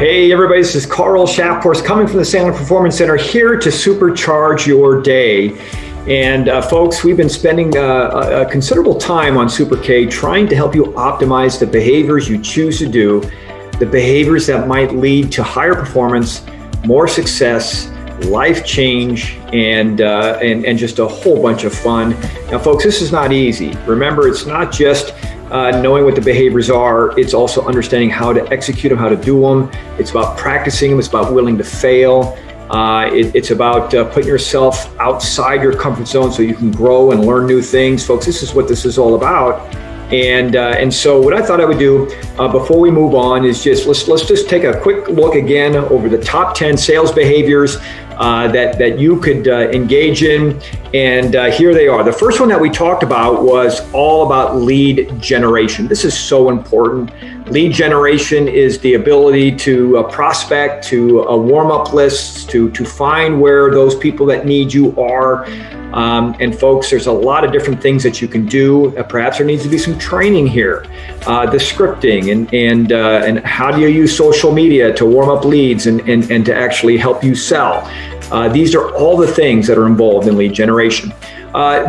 Hey everybody, this is Carl Schaffhorst coming from the Salem Performance Center here to supercharge your day. And folks, we've been spending a considerable time on Super K trying to help you optimize the behaviors you choose to do, the behaviors that might lead to higher performance, more success, life change, and just a whole bunch of fun. Now folks, this is not easy. Remember, it's not just knowing what the behaviors are, it's also understanding how to execute them, how to do them. It's about practicing them, it's about willing to fail. It's about putting yourself outside your comfort zone so you can grow and learn new things. Folks, this is what this is all about. And so what I thought I would do before we move on is let's just take a quick look again over the top 10 sales behaviors that you could engage in. And here they are. The first one that we talked about was all about lead generation. This is so important. Lead generation is the ability to prospect, to warm up lists, to find where those people that need you are. And folks, there's a lot of different things that you can do. Perhaps there needs to be some training here. The scripting and how do you use social media to warm up leads and to actually help you sell. These are all the things that are involved in lead generation.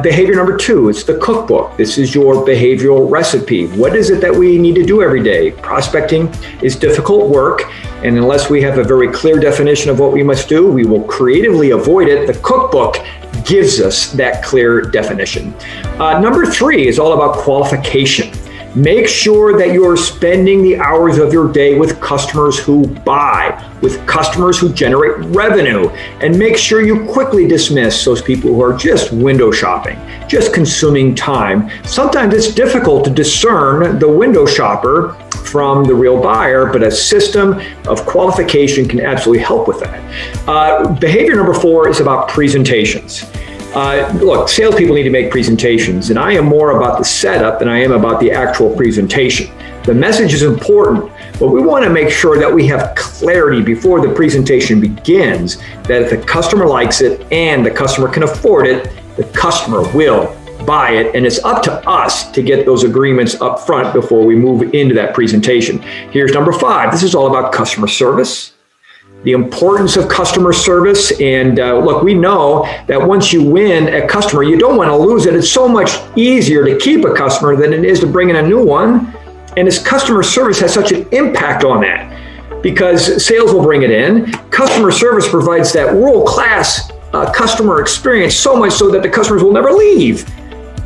Behavior number 2, it's the cookbook. This is your behavioral recipe. What is it that we need to do every day? Prospecting is difficult work, and unless we have a very clear definition of what we must do, we will creatively avoid it. The cookbook gives us that clear definition. Number 3 is all about qualification. Make sure that you're spending the hours of your day with customers who buy, with customers who generate revenue, and make sure you quickly dismiss those people who are just window shopping, just consuming time. Sometimes it's difficult to discern the window shopper from the real buyer, but a system of qualification can absolutely help with that. Behavior number 4 is about presentations. Look, salespeople need to make presentations, and I am more about the setup than I am about the actual presentation. The message is important, but we want to make sure that we have clarity before the presentation begins, that if the customer likes it and the customer can afford it, the customer will buy it, and it's up to us to get those agreements up front before we move into that presentation. Here's number 5. This is all about customer service. The importance of customer service. And look, we know that once you win a customer, you don't want to lose it. It's so much easier to keep a customer than it is to bring in a new one. And this customer service has such an impact on that because sales will bring it in. Customer service provides that world-class customer experience, so much so that the customers will never leave.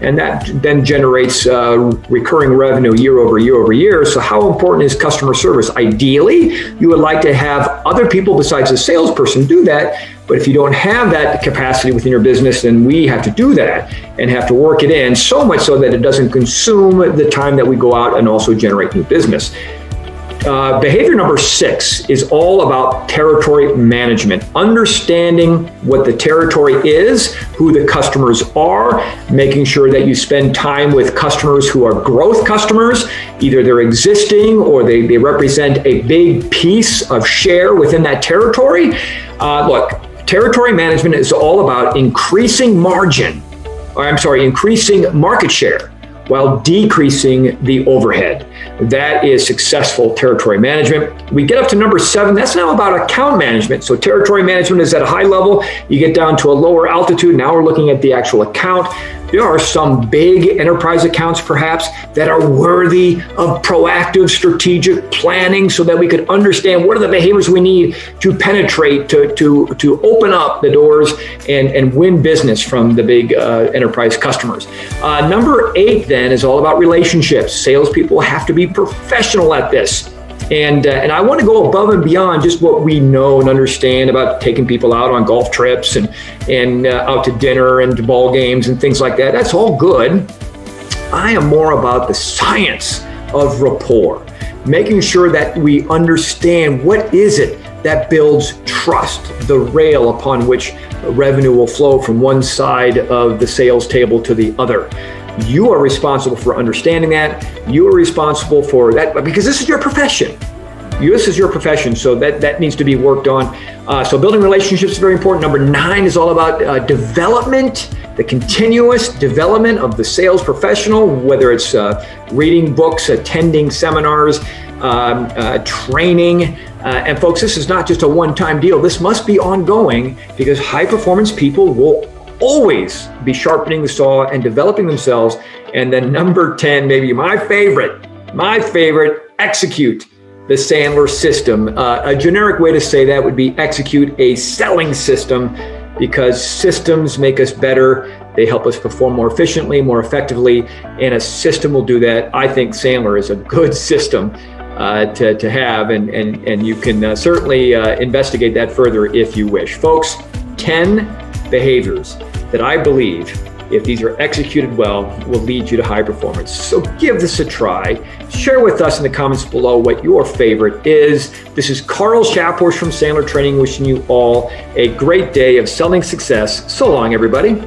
And that then generates recurring revenue year over year over year. So how important is customer service? Ideally, you would like to have other people besides the salesperson do that. But if you don't have that capacity within your business, then we have to do that and have to work it in so much so that it doesn't consume the time that we go out and also generate new business. Behavior number 6 is all about territory management, understanding what the territory is, who the customers are, making sure that you spend time with customers who are growth customers. Either they're existing or they represent a big piece of share within that territory. Look, territory management is all about increasing increasing market share while decreasing the overhead. That is successful territory management. We get up to number 7. That's now about account management. So territory management is at a high level. You get down to a lower altitude. Now we're looking at the actual account. There are some big enterprise accounts perhaps that are worthy of proactive strategic planning so that we could understand what are the behaviors we need to penetrate, to open up the doors and win business from the big enterprise customers. Number 8 then is all about relationships. Salespeople have to be professional at this. And I want to go above and beyond just what we know and understand about taking people out on golf trips and out to dinner and to ball games and things like that. That's all good. I am more about the science of rapport, making sure that we understand what is it that builds trust, the rail upon which revenue will flow from one side of the sales table to the other. You are responsible for understanding that. You are responsible for that because this is your profession. This is your profession, so that needs to be worked on. So building relationships is very important. Number 9 is all about development, the continuous development of the sales professional, whether it's reading books, attending seminars, training, And folks, this is not just a one-time deal. This must be ongoing because high-performance people will always be sharpening the saw and developing themselves. And then number 10, maybe my favorite, execute the Sandler system. A generic way to say that would be execute a selling system, because systems make us better. They help us perform more efficiently, more effectively, and a system will do that. I think Sandler is a good system to have, and you can certainly investigate that further if you wish. Folks, 10 behaviors that I believe, if these are executed well, will lead you to high performance. So give this a try. Share with us in the comments below what your favorite is. This is Carl Schaphorst from Sandler Training, wishing you all a great day of selling success. So long, everybody.